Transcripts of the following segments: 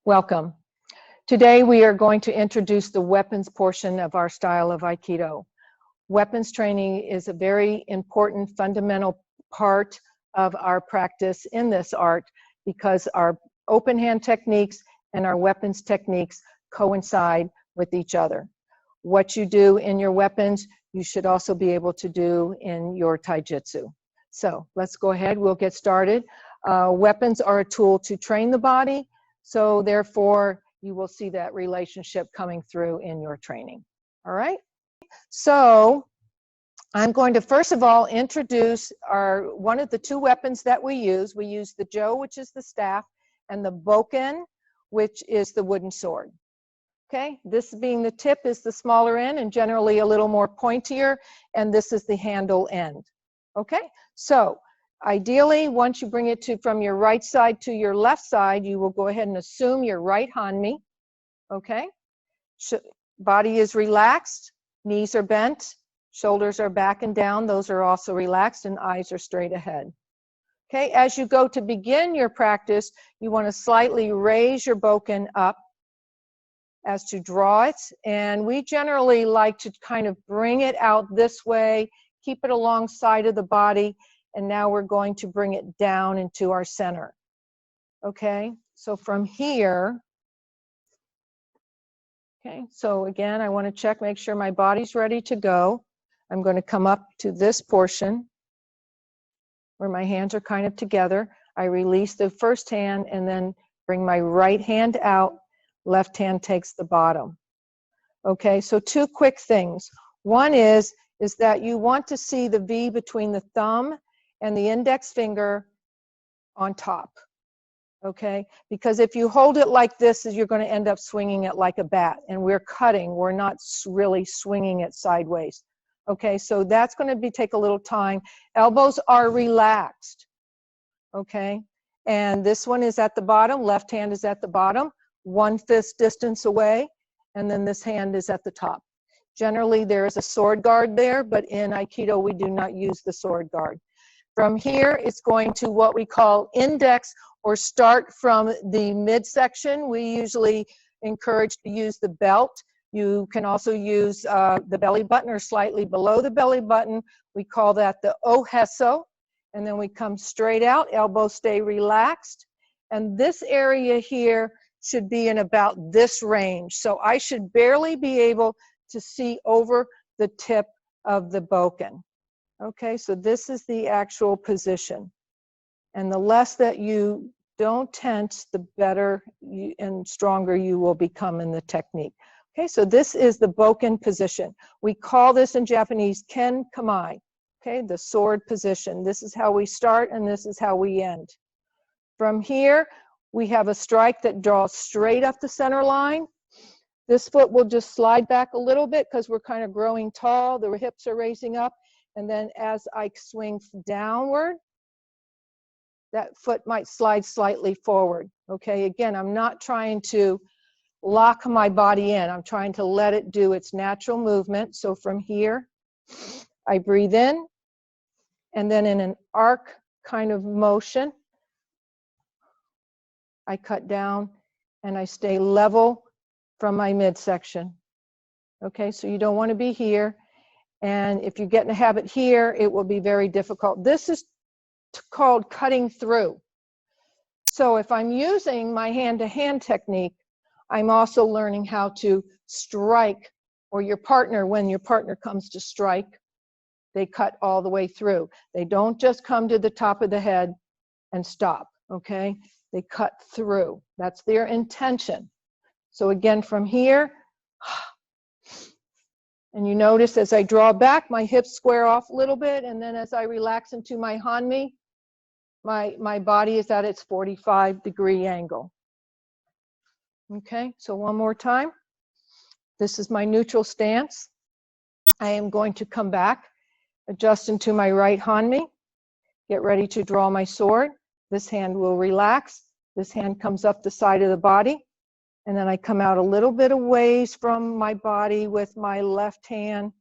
Welcome. Today we are going to introduce the weapons portion of our style of Aikido. Weapons training is a very important fundamental part of our practice in this art because our open hand techniques and our weapons techniques coincide with each other. What you do in your weapons, you should also be able to do in your taijutsu. So let's go ahead, we'll get started. Weapons are a tool to train the body, so therefore you will see that relationship coming through in your training. All right? So I'm going to first of all introduce one of the two weapons that we use. We use the jo, which is the staff, and the bokken, which is the wooden sword. Okay, this being the tip is the smaller end and generally a little more pointier, and this is the handle end. Okay, so ideally, once you bring it from your right side to your left side, you will go ahead and assume your right hanmi. Okay, body is relaxed, knees are bent, shoulders are back and down, those are also relaxed, and eyes are straight ahead. Okay, as you go to begin your practice, you want to slightly raise your bokken up as to draw it, and we generally like to kind of bring it out this way, keep it alongside of the body, and now we're going to bring it down into our center. Okay, so from here, okay, so again, I want to check, make sure my body's ready to go. I'm going to come up to this portion where my hands are kind of together. I release the first hand and then bring my right hand out. Left hand takes the bottom. Okay, so two quick things. One is that you want to see the V between the thumb and the index finger on top. Okay, because if you hold it like this, you're going to end up swinging it like a bat, and we're cutting, we're not really swinging it sideways. Okay, so that's going to take a little time. Elbows are relaxed. Okay, and this one is at the bottom, left hand is at the bottom, 1 fist distance away, and then this hand is at the top. Generally, there is a sword guard there, but in Aikido, we do not use the sword guard. From here, it's going to what we call index, or start from the midsection. We usually encourage to use the belt. You can also use the belly button or slightly below the belly button. We call that the oheso. And then we come straight out, elbows stay relaxed. And this area here should be in about this range. So I should barely be able to see over the tip of the bokken. Okay, so this is the actual position. And the less that you don't tense, the better and stronger you will become in the technique. Okay, so this is the bokken position. We call this in Japanese ken kamai. Okay, the sword position. This is how we start and this is how we end. From here, we have a strike that draws straight up the center line. This foot will just slide back a little bit because we're kind of growing tall. The hips are raising up. And then as I swing downward, that foot might slide slightly forward. Okay, again, I'm not trying to lock my body in. I'm trying to let it do its natural movement. So from here, I breathe in, and then in an arc kind of motion, I cut down and I stay level from my midsection. Okay, so you don't want to be here. And if you get in a habit here, it will be very difficult. This is called cutting through. So if I'm using my hand-to-hand technique, I'm also learning how to strike, or your partner, when your partner comes to strike, they cut all the way through. They don't just come to the top of the head and stop, okay? They cut through. That's their intention. So again, from here, and you notice as I draw back, my hips square off a little bit, and then as I relax into my hanmi, my body is at its 45-degree angle. Okay, so one more time. This is my neutral stance. I am going to come back, adjust into my right hanmi, get ready to draw my sword. This hand will relax. This hand comes up the side of the body. And then I come out a little bit of ways from my body with my left hand,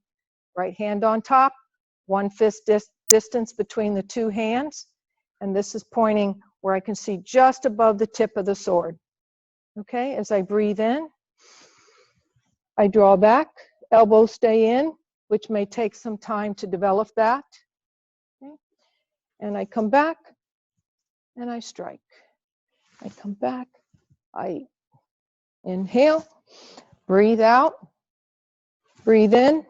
right hand on top, 1 fist distance between the two hands. And this is pointing where I can see just above the tip of the sword. Okay, as I breathe in, I draw back, elbows stay in, which may take some time to develop that. Okay. And I come back and I strike. I come back, I inhale, breathe out, breathe in,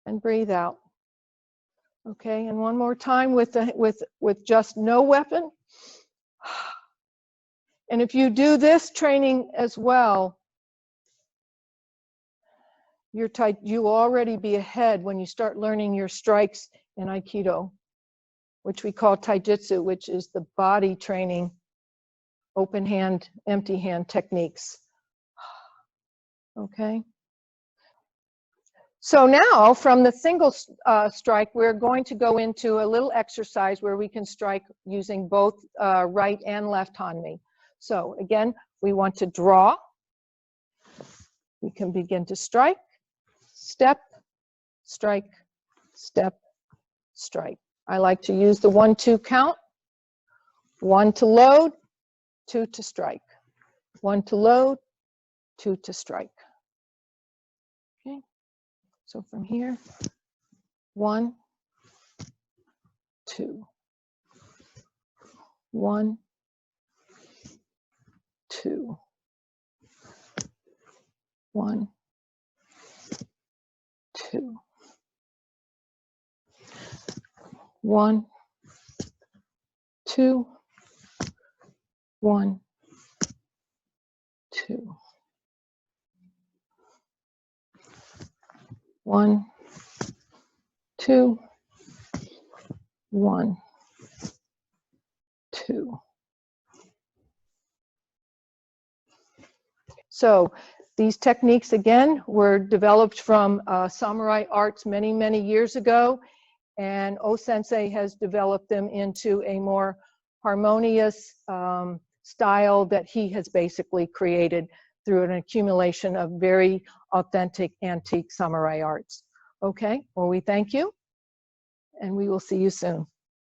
and breathe out. Okay, and one more time with just no weapon. And if you do this training as well, you already be ahead when you start learning your strikes in Aikido, which we call taijutsu, which is the body training, open hand, empty hand techniques. Okay. So now from the single strike, we're going to go into a little exercise where we can strike using both right and left hanmi. So again, we want to draw. We can begin to strike, step, strike, step, strike. I like to use the 1-2 count. 1 to load, 2 to strike. 1 to load, 2 to strike. Okay. So from here, 1, 2, 1, 2, 1, 2, 1, 2, 1, 2, 1, 2, 1, 2. So these techniques, again, were developed from samurai arts many, many years ago, and O-sensei has developed them into a more harmonious style that he has basically created through an accumulation of very authentic antique samurai arts. Okay, well, we thank you, and we will see you soon.